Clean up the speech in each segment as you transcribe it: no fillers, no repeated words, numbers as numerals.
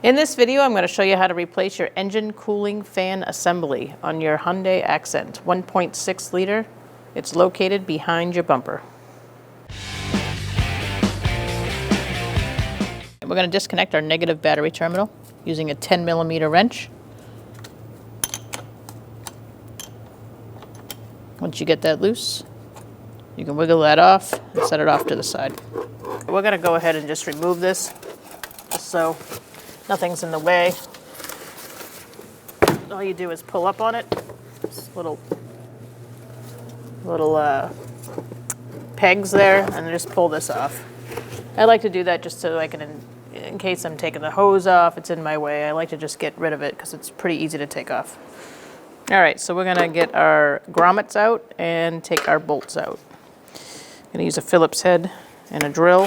In this video, I'm going to show you how to replace your engine cooling fan assembly on your Hyundai Accent 1.6 liter. It's located behind your bumper. We're going to disconnect our negative battery terminal using a 10mm wrench. Once you get that loose, you can wiggle that off and set it off to the side. We're going to go ahead and just remove this just so nothing's in the way. All you do is pull up on it. Just little pegs there, and then just pull this off. I like to do that just so I can, in case I'm taking the hose off, it's in my way. I like to just get rid of it because it's pretty easy to take off. All right, so we're gonna get our grommets out and take our bolts out. I'm gonna use a Phillips head and a drill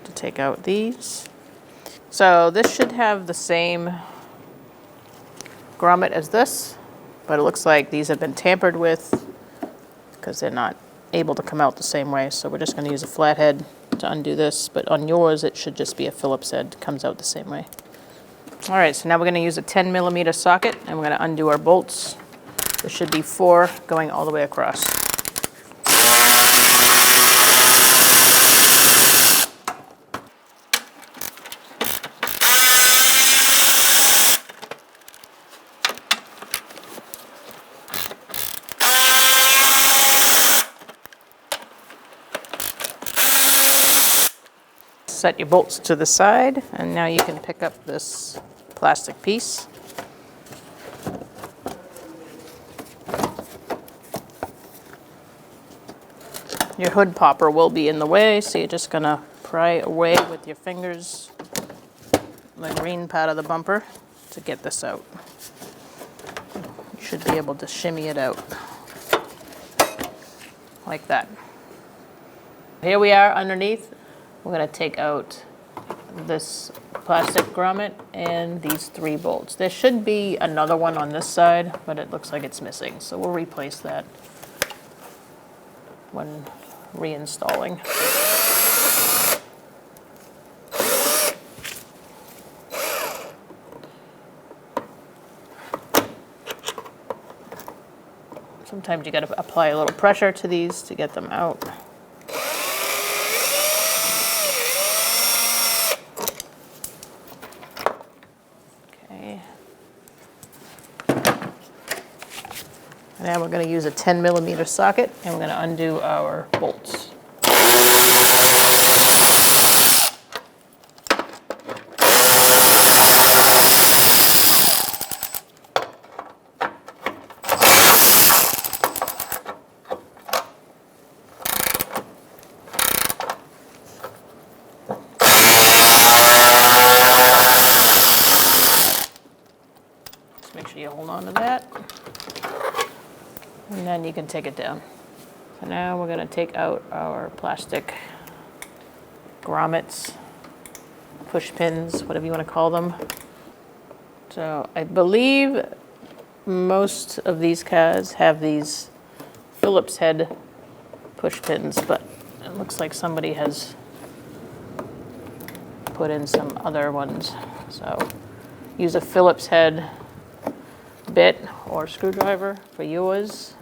to take out these. So this should have the same grommet as this, but it looks like these have been tampered with because they're not able to come out the same way. So we're just gonna use a flathead to undo this, but on yours it should just be a Phillips head, comes out the same way. All right, so now we're going to use a 10mm socket, and we're going to undo our bolts. There should be 4 going all the way across. Set your bolts to the side, and now you can pick up this plastic piece. Your hood popper will be in the way, so you're just gonna pry away with your fingers the green part of the bumper to get this out. You should be able to shimmy it out like that. Here we are underneath. We're going to take out this plastic grommet and these 3 bolts. There should be another one on this side, but it looks like it's missing. So we'll replace that when reinstalling. Sometimes you got to apply a little pressure to these to get them out. Now we're going to use a 10mm socket, and we're going to undo our bolts. Just make sure you hold on to that. And then you can take it down. So now we're going to take out our plastic grommets, push pins, whatever you want to call them. So I believe most of these cars have these Phillips head push pins, but it looks like somebody has put in some other ones. So use a Phillips head bit or screwdriver for yours.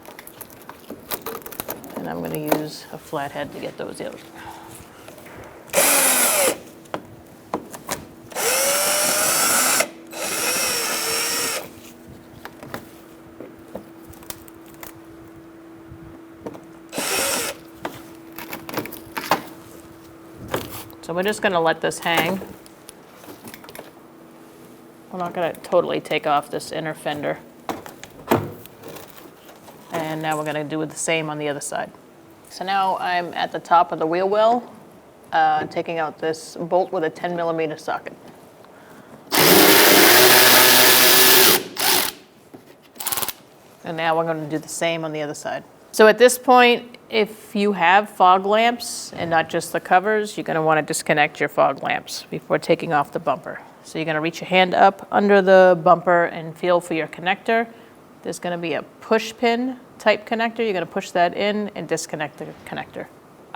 And I'm going to use a flathead to get those out. So we're just going to let this hang. We're not going to totally take off this inner fender. And now we're going to do the same on the other side. So now I'm at the top of the wheel well, taking out this bolt with a 10mm socket. And now we're going to do the same on the other side. So at this point, if you have fog lamps and not just the covers, you're going to want to disconnect your fog lamps before taking off the bumper. So you're going to reach your hand up under the bumper and feel for your connector. There's going to be a push pin type connector. You're going to push that in and disconnect the connector.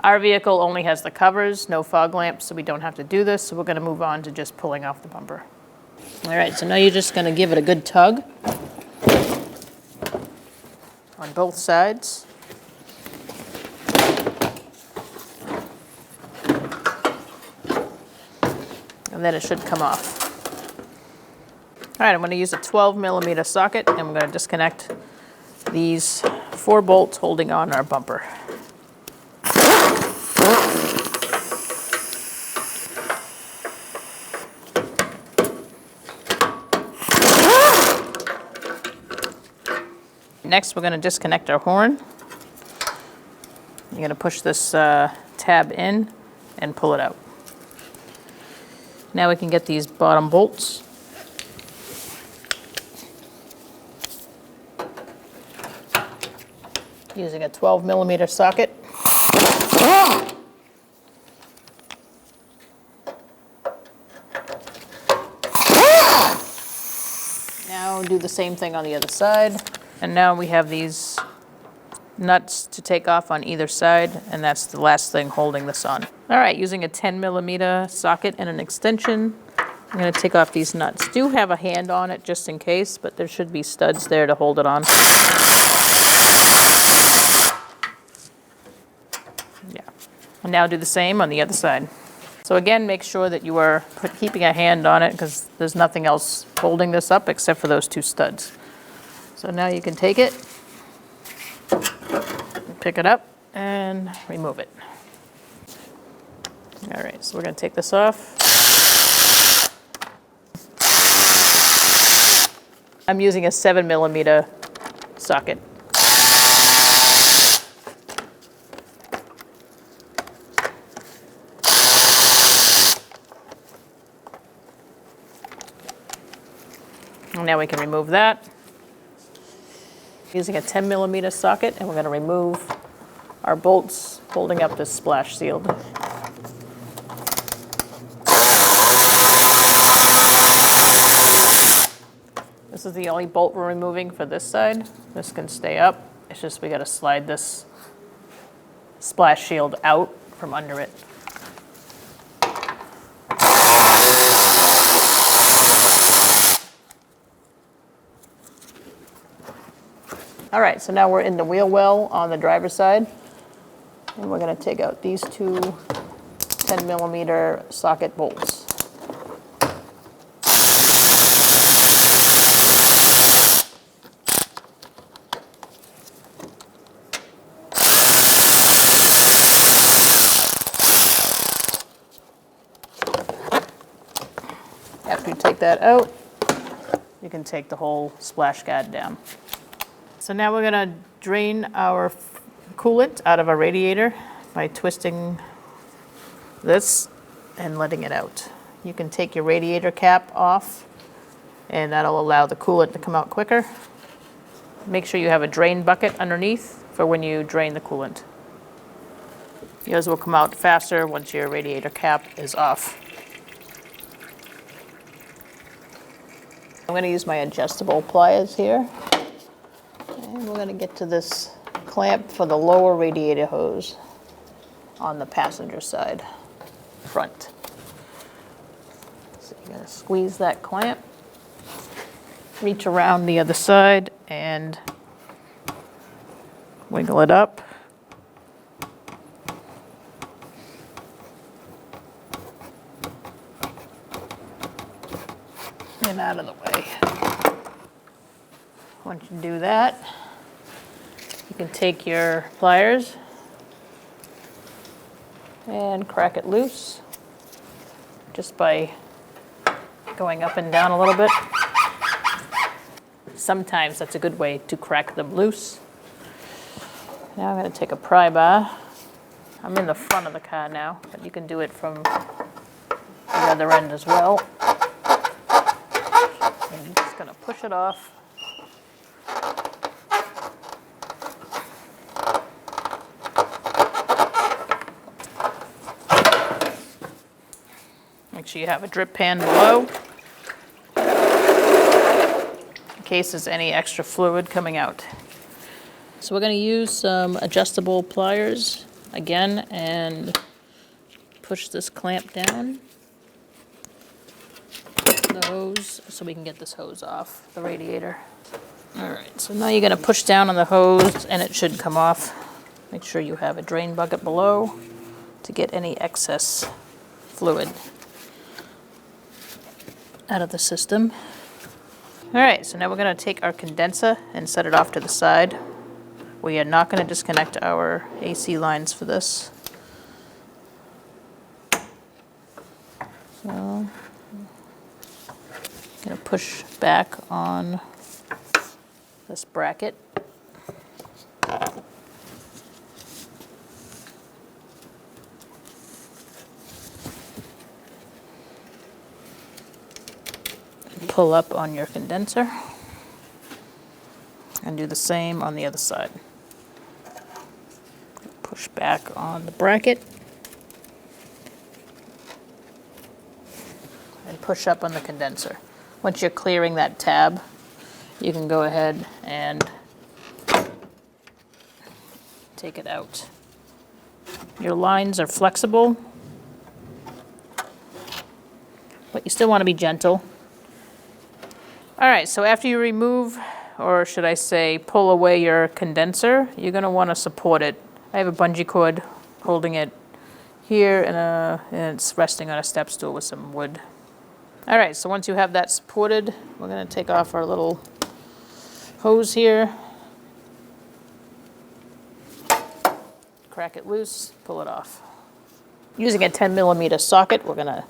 Our vehicle only has the covers, no fog lamps, so we don't have to do this. So we're going to move on to just pulling off the bumper. All right, so now you're just going to give it a good tug on both sides. And then it should come off. All right, I'm going to use a 12mm socket, and I'm going to disconnect these 4 bolts holding on our bumper. Next, we're going to disconnect our horn. You're going to push this tab in and pull it out. Now we can get these bottom bolts. Using a 12mm socket. Now do the same thing on the other side. And now we have these nuts to take off on either side, and that's the last thing holding this on. All right, using a 10mm socket and an extension, I'm going to take off these nuts. Do have a hand on it just in case, but there should be studs there to hold it on. Yeah. And now do the same on the other side. So again, make sure that you are keeping a hand on it because there's nothing else holding this up except for those 2 studs. So now you can take it, pick it up, and remove it. All right, so we're going to take this off. I'm using a 7mm socket. And now we can remove that. Using a 10mm socket, and we're going to remove our bolts holding up this splash shield. This is the only bolt we're removing for this side. This can stay up. It's just we got to slide this splash shield out from under it. All right, so now we're in the wheel well on the driver's side, and we're going to take out these 2 10mm socket bolts. After you take that out, you can take the whole splash guard down. So now we're going to drain our coolant out of our radiator by twisting this and letting it out. You can take your radiator cap off, and that'll allow the coolant to come out quicker. Make sure you have a drain bucket underneath for when you drain the coolant. Yours will come out faster once your radiator cap is off. I'm going to use my adjustable pliers here. And we're going to get to this clamp for the lower radiator hose on the passenger side front. So you're going to squeeze that clamp, reach around the other side, and wiggle it up. And out of the way. Once you do that, you can take your pliers and crack it loose just by going up and down a little bit. Sometimes that's a good way to crack them loose. Now I'm going to take a pry bar. I'm in the front of the car now, but you can do it from the other end as well. And I'm just going to push it off. Make sure you have a drip pan below in case there's any extra fluid coming out. So we're going to use some adjustable pliers again and push this clamp down the hose so we can get this hose off the radiator. All right, so now you're going to push down on the hose and it should come off. Make sure you have a drain bucket below to get any excess fluid out of the system. All right, so now we're going to take our condenser and set it off to the side. We are not going to disconnect our AC lines for this. So I'm going to push back on this bracket. Pull up on your condenser and do the same on the other side. Push back on the bracket and push up on the condenser. Once you're clearing that tab, you can go ahead and take it out. Your lines are flexible, but you still want to be gentle. All right, so after you remove, or should I say pull away your condenser, you're going to want to support it. I have a bungee cord holding it here, and it's resting on a step stool with some wood. All right, so once you have that supported, we're going to take off our little hose here, crack it loose, pull it off. Using a 10mm socket, we're going to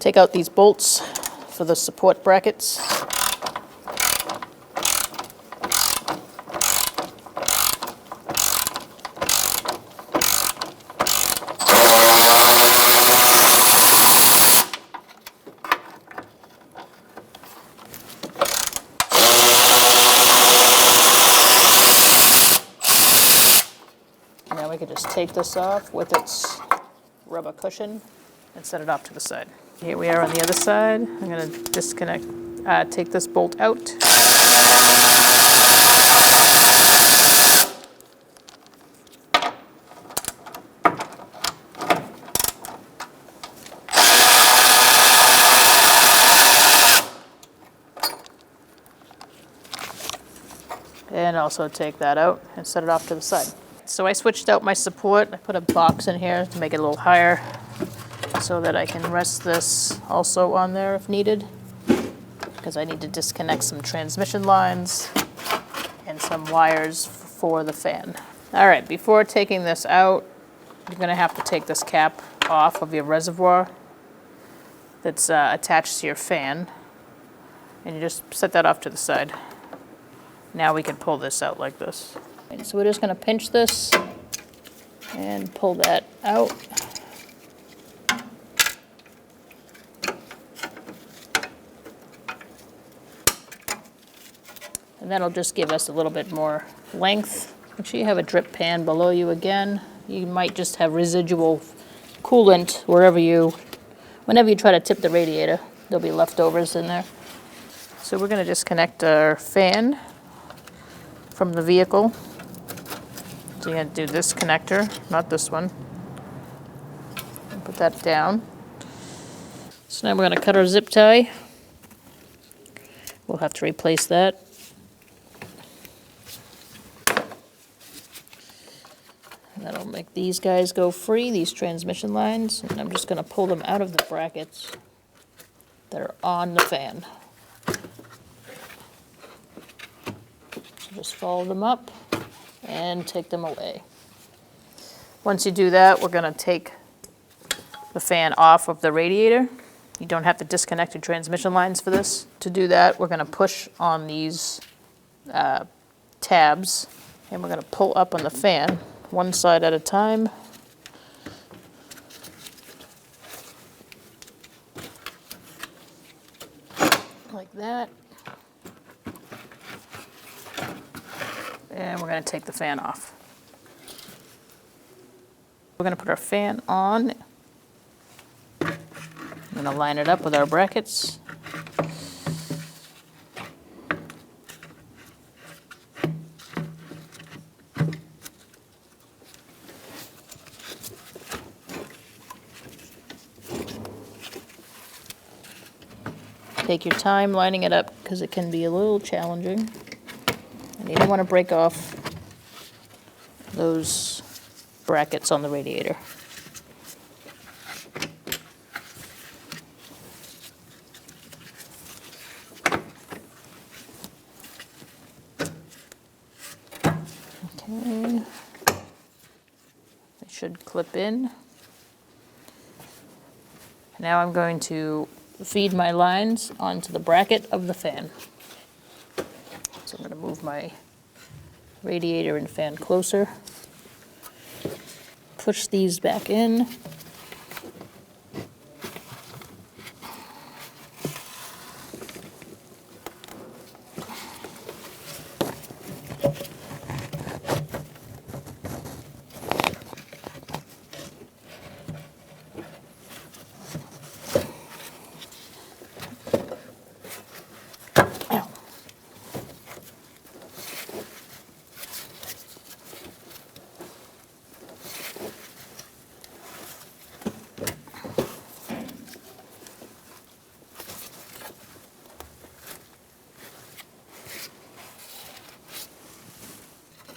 take out these bolts for the support brackets. Now we can just take this off with its rubber cushion and set it off to the side. Here we are on the other side. I'm going to disconnect, take this bolt out. And also take that out and set it off to the side. So I switched out my support. I put a box in here to make it a little higher, so that I can rest this also on there if needed, because I need to disconnect some transmission lines and some wires for the fan. All right, before taking this out, you're going to have to take this cap off of your reservoir that's attached to your fan, and you just set that off to the side. Now we can pull this out like this. And so we're just going to pinch this and pull that out. And that'll just give us a little bit more length. Make sure you have a drip pan below you again. You might just have residual coolant whenever you try to tip the radiator. There'll be leftovers in there. So we're going to disconnect our fan from the vehicle. So you're going to do this connector, not this one. And put that down. So now we're going to cut our zip tie. We'll have to replace that. That'll make these guys go free, these transmission lines, and I'm just going to pull them out of the brackets that are on the fan. So just follow them up and take them away. Once you do that, we're going to take the fan off of the radiator. You don't have to disconnect your transmission lines for this. To do that, we're going to push on these tabs, and we're going to pull up on the fan, one side at a time. Like that. And we're going to take the fan off. We're going to put our fan on. I'm going to line it up with our brackets. Take your time lining it up because it can be a little challenging. And you don't want to break off those brackets on the radiator. Okay. It should clip in. Now I'm going to feed my lines onto the bracket of the fan. So I'm going to move my radiator and fan closer. Push these back in.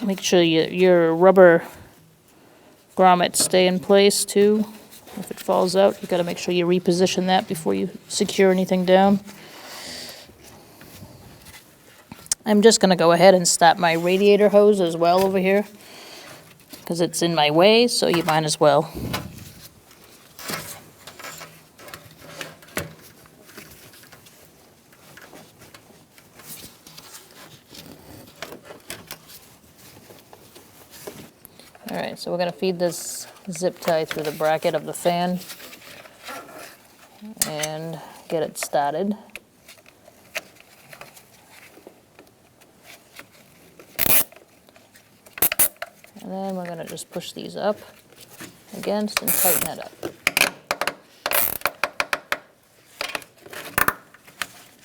Make sure your rubber grommets stay in place too. If it falls out, you got to make sure you reposition that before you secure anything down. I'm just going to go ahead and stop my radiator hose as well over here because it's in my way, so you might as well. Alright, so we're going to feed this zip tie through the bracket of the fan and get it started. And then we're going to just push these up against and tighten it up.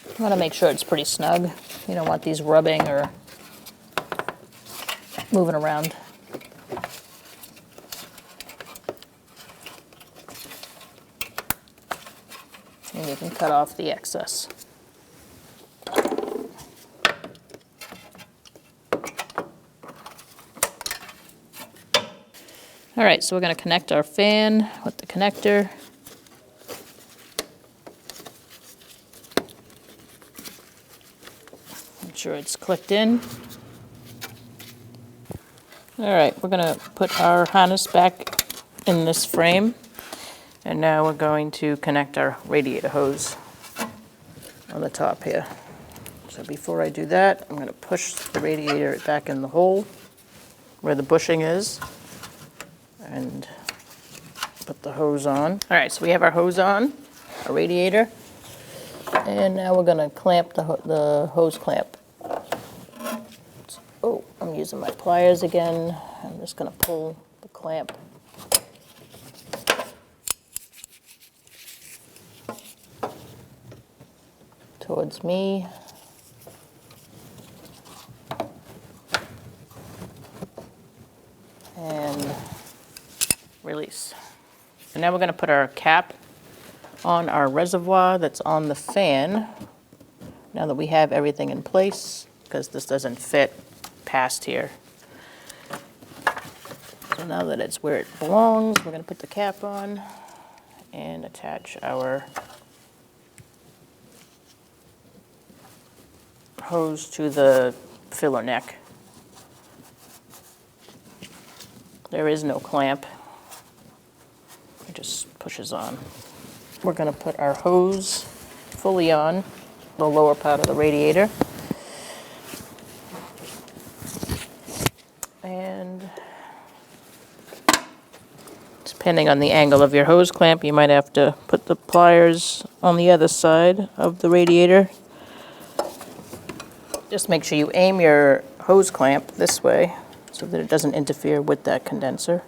You want to make sure it's pretty snug. You don't want these rubbing or moving around. And you can cut off the excess. All right, so we're going to connect our fan with the connector. Make sure it's clicked in. All right, we're going to put our harness back in this frame. And now we're going to connect our radiator hose on the top here. So before I do that, I'm going to push the radiator back in the hole where the bushing is and put the hose on. All right, so we have our hose on, our radiator, and now we're going to clamp the hose clamp. Oh, I'm using my pliers again. I'm just going to pull the clamp towards me. And release. And now we're going to put our cap on our reservoir that's on the fan. Now that we have everything in place, because this doesn't fit past here. So now that it's where it belongs, we're going to put the cap on and attach our hose to the filler neck. There is no clamp. It just pushes on. We're going to put our hose fully on the lower part of the radiator. And depending on the angle of your hose clamp, you might have to put the pliers on the other side of the radiator. Just make sure you aim your hose clamp this way so that it doesn't interfere with that condenser.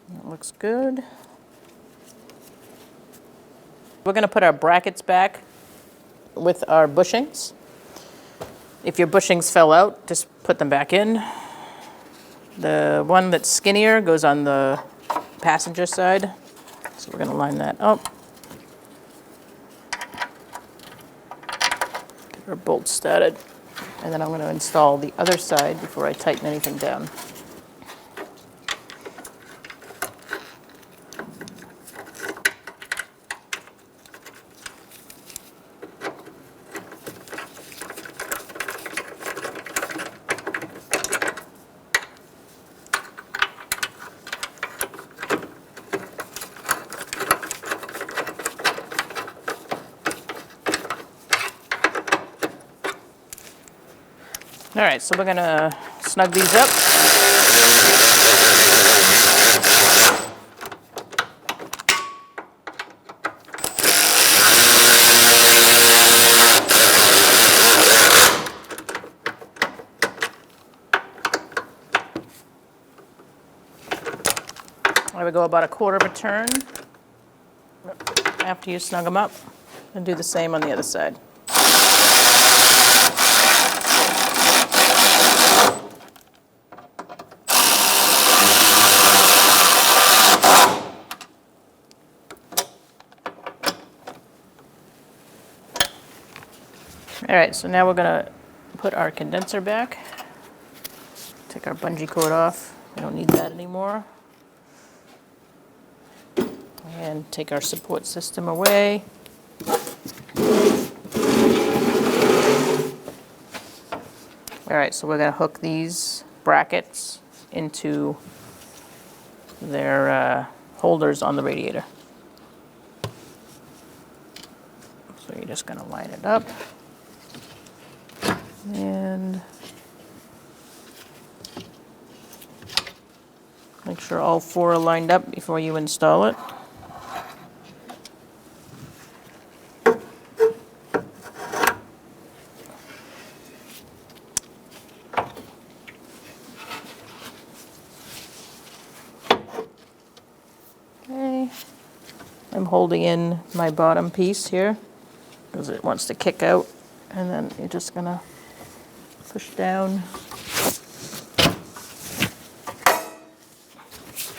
That looks good. We're going to put our brackets back with our bushings. If your bushings fell out, just put them back in. The one that's skinnier goes on the passenger side. So we're going to line that up. our bolts started. And then I'm going to install the other side before I tighten anything down. All right, so we're gonna snug these up. I would go about a quarter of a turn after you snug them up, and do the same on the other side. All right, so now we're gonna put our condenser back. Take our bungee cord off. We don't need that anymore. And take our support system away. All right, so we're gonna hook these brackets into their holders on the radiator. So you're just gonna line it up. And make sure all four are lined up before you install it. Okay, I'm holding in my bottom piece here because it wants to kick out, and then you're just gonna push down.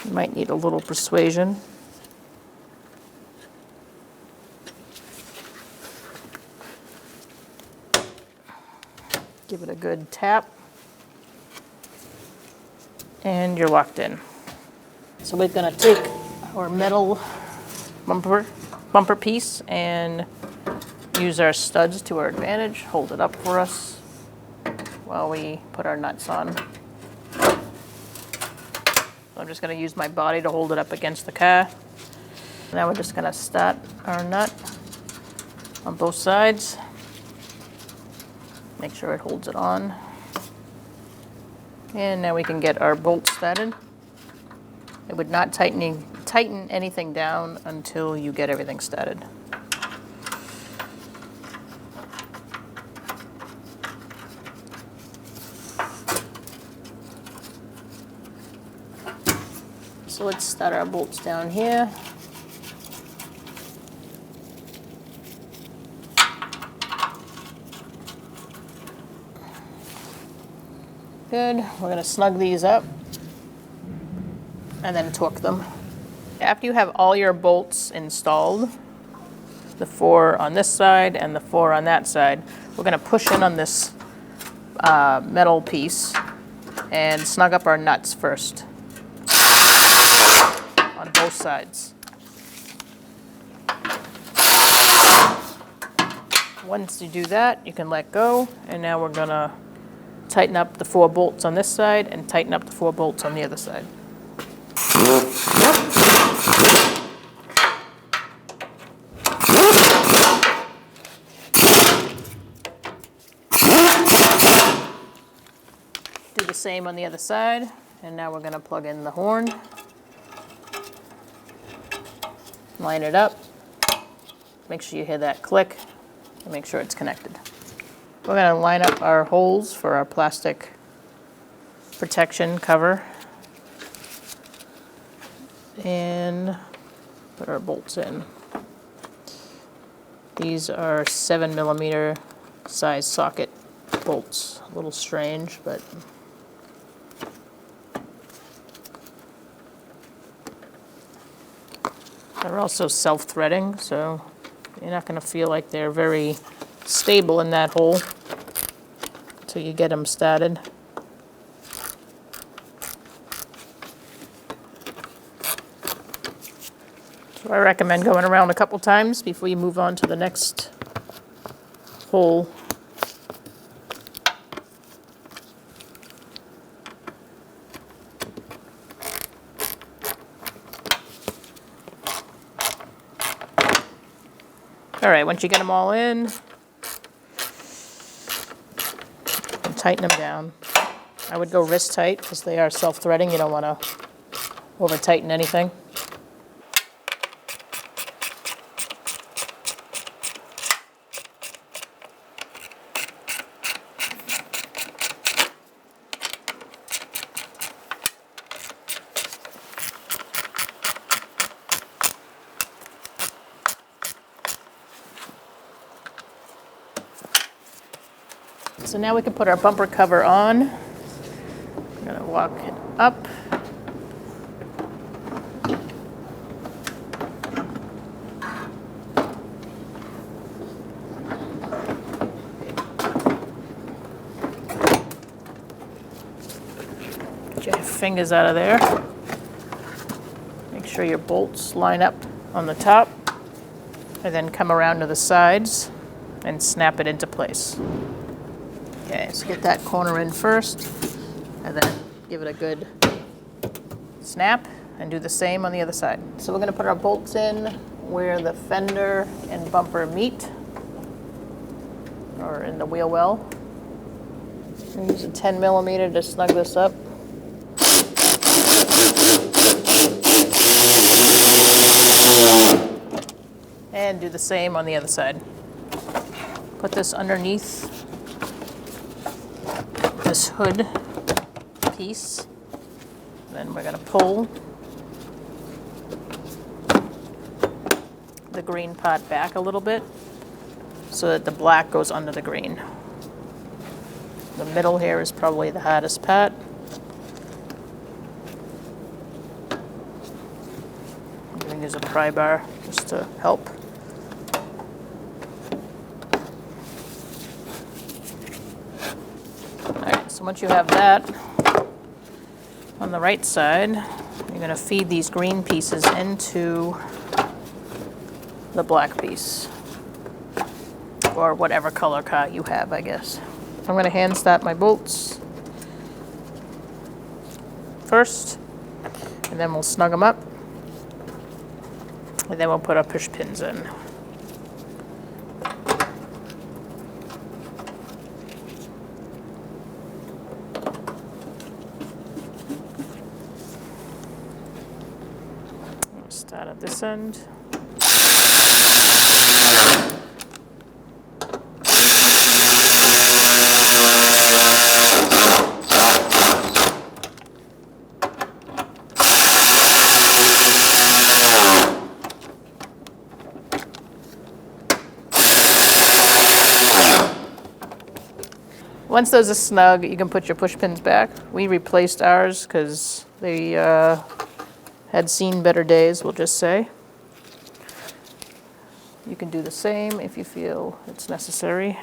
You might need a little persuasion. Give it a good tap. And you're locked in. So we're gonna take our metal bumper piece and use our studs to our advantage. Hold it up for us while we put our nuts on. So I'm just going to use my body to hold it up against the car. Now we're just going to start our nut on both sides. Make sure it holds it on. And now we can get our bolts started. It would not tighten anything down until you get everything started. So let's start our bolts down here. Good. We're going to snug these up and then torque them. After you have all your bolts installed, the 4 on this side and the 4 on that side, we're going to push in on this metal piece and snug up our nuts first on both sides. Once you do that, you can let go, and now we're going to tighten up the 4 bolts on this side and tighten up the 4 bolts on the other side. Do the same on the other side, and now we're going to plug in the horn. Line it up. Make sure you hear that click, and make sure it's connected. We're going to line up our holes for our plastic protection cover and put our bolts in. These are 7mm size socket bolts. A little strange, but they're also self-threading, so you're not going to feel like they're very stable in that hole until you get them started. So I recommend going around a couple times before you move on to the next hole. All right, once you get them all in, tighten them down. I would go wrist tight because they are self-threading. You don't want to over-tighten anything. So now we can put our bumper cover on. I'm going to walk it up. Get your fingers out of there. Make sure your bolts line up on the top, and then come around to the sides and snap it into place. Okay, so get that corner in first, and then give it a good snap, and do the same on the other side. So we're going to put our bolts in where the fender and bumper meet, or in the wheel well. I'm use a 10 millimeter to snug this up. And do the same on the other side. Put this underneath this hood piece. Then we're going to pull the green part back a little bit so that the black goes under the green. The middle here is probably the hardest part. I'm going to use a pry bar just to help. So once you have that on the right side, you're going to feed these green pieces into the black piece, or whatever color car you have, I guess. I'm going to hand start my bolts first, and then we'll snug them up, and then we'll put our push pins in. Start at this end. Once those are snug, you can put your push pins back. We replaced ours because they had seen better days, we'll just say. You can do the same if you feel it's necessary.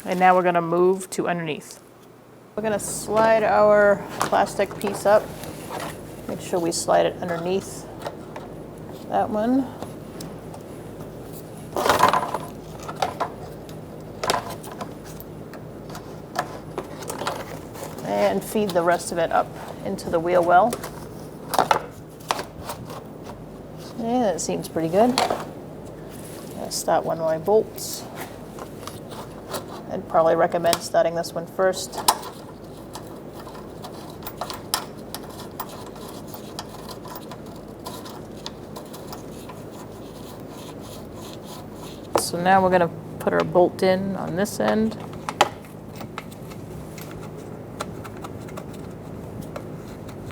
And now we're going to move to underneath. We're going to slide our plastic piece up. Make sure we slide it underneath that one. And feed the rest of it up into the wheel well. Yeah, that seems pretty good. I'll start one of my bolts. I'd probably recommend starting this one first. So now we're going to put our bolt in on this end.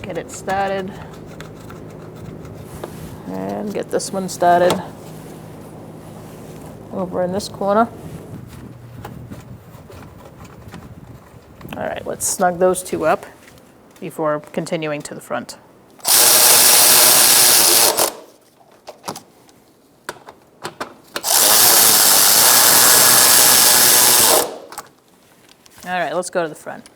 Get it started. And get this one started over in this corner. let's snug those two up before continuing to the front. All right, let's go to the front.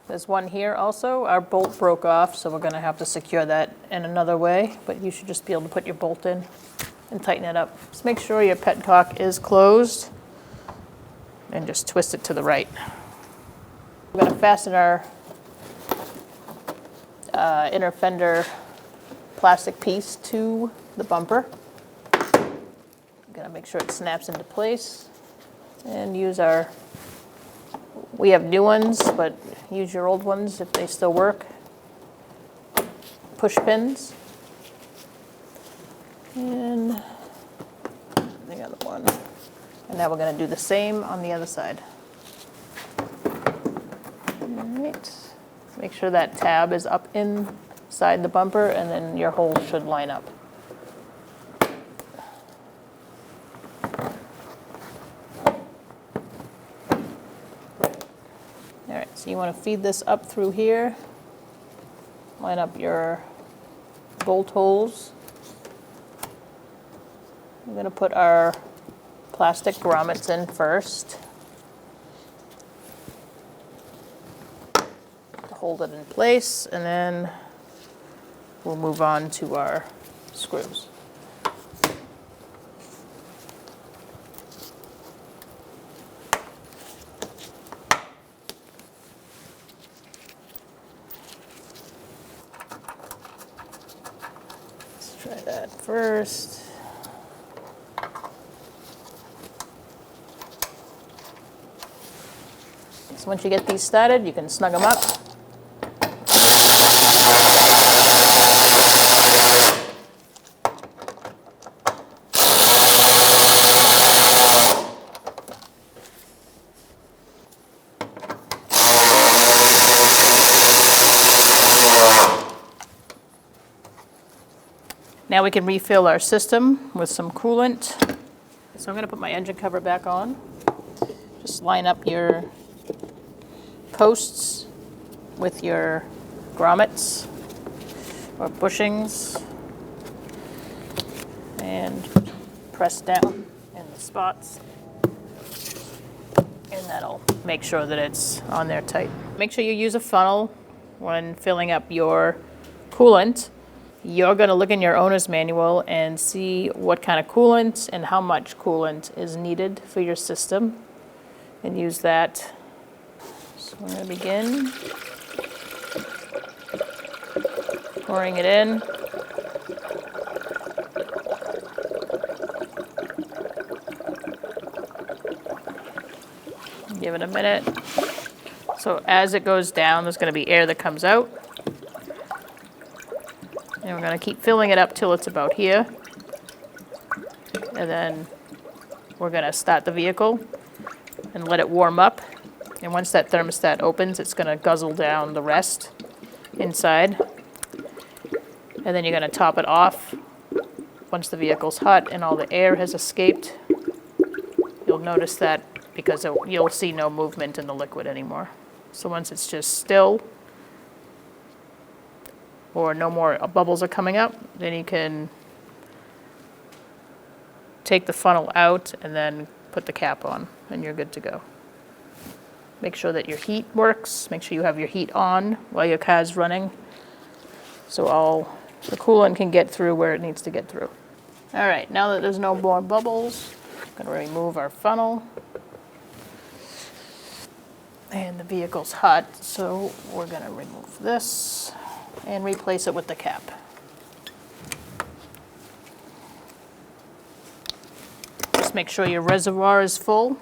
There's one here also. Our bolt broke off, so we're going to have to secure that in another way, but you should just be able to put your bolt in and tighten it up. Just make sure your petcock is closed and just twist it to the right. We're going to fasten our inner fender plastic piece to the bumper. Got to make sure it snaps into place and use our, we have new ones, but use your old ones if they still work. Push pins. And the other one. And now we're going to do the same on the other side. All right. Make sure that tab is up inside the bumper, and then your hole should line up. All right, so you want to feed this up through here. Line up your bolt holes. We're going to put our plastic grommets in first to hold it in place, and then we'll move on to our screws. Let's try that first. So once you get these started, you can snug them up. Now we can refill our system with some coolant. So I'm going to put my engine cover back on. Just line up your posts with your grommets or bushings and press down in the spots, and that'll make sure that it's on there tight. Make sure you use a funnel when filling up your coolant. You're going to look in your owner's manual and see what kind of coolant and how much coolant is needed for your system, and use that. So I'm going to begin pouring it in. Give it a minute. So as it goes down, there's going to be air that comes out. And we're going to keep filling it up till it's about here. And then we're going to start the vehicle and let it warm up. And once that thermostat opens, it's going to guzzle down the rest inside. And then you're going to top it off once the vehicle's hot and all the air has escaped. You'll notice that because you'll see no movement in the liquid anymore. So once it's just still, or no more bubbles are coming up, then you can take the funnel out and then put the cap on, and you're good to go. Make sure that your heat works. Make sure you have your heat on while your car's running, so all the coolant can get through where it needs to get through. All right, now that there's no more bubbles, I'm going to remove our funnel. And the vehicle's hot, so we're going to remove this and replace it with the cap. Just make sure your reservoir is full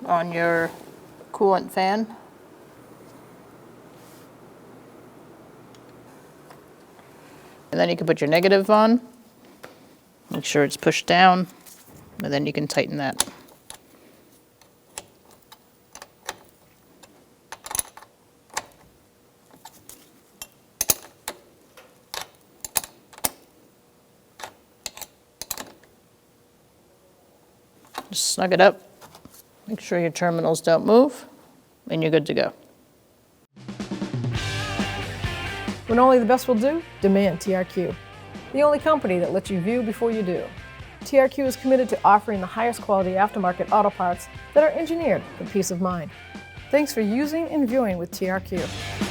on your coolant fan. And then you can put your negative on. Make sure it's pushed down, and then you can tighten that. Just snug it up. Make sure your terminals don't move, and you're good to go. When only the best will do, demand TRQ. The only company that lets you view before you do. TRQ is committed to offering the highest quality aftermarket auto parts that are engineered for peace of mind. Thanks for using and viewing with TRQ.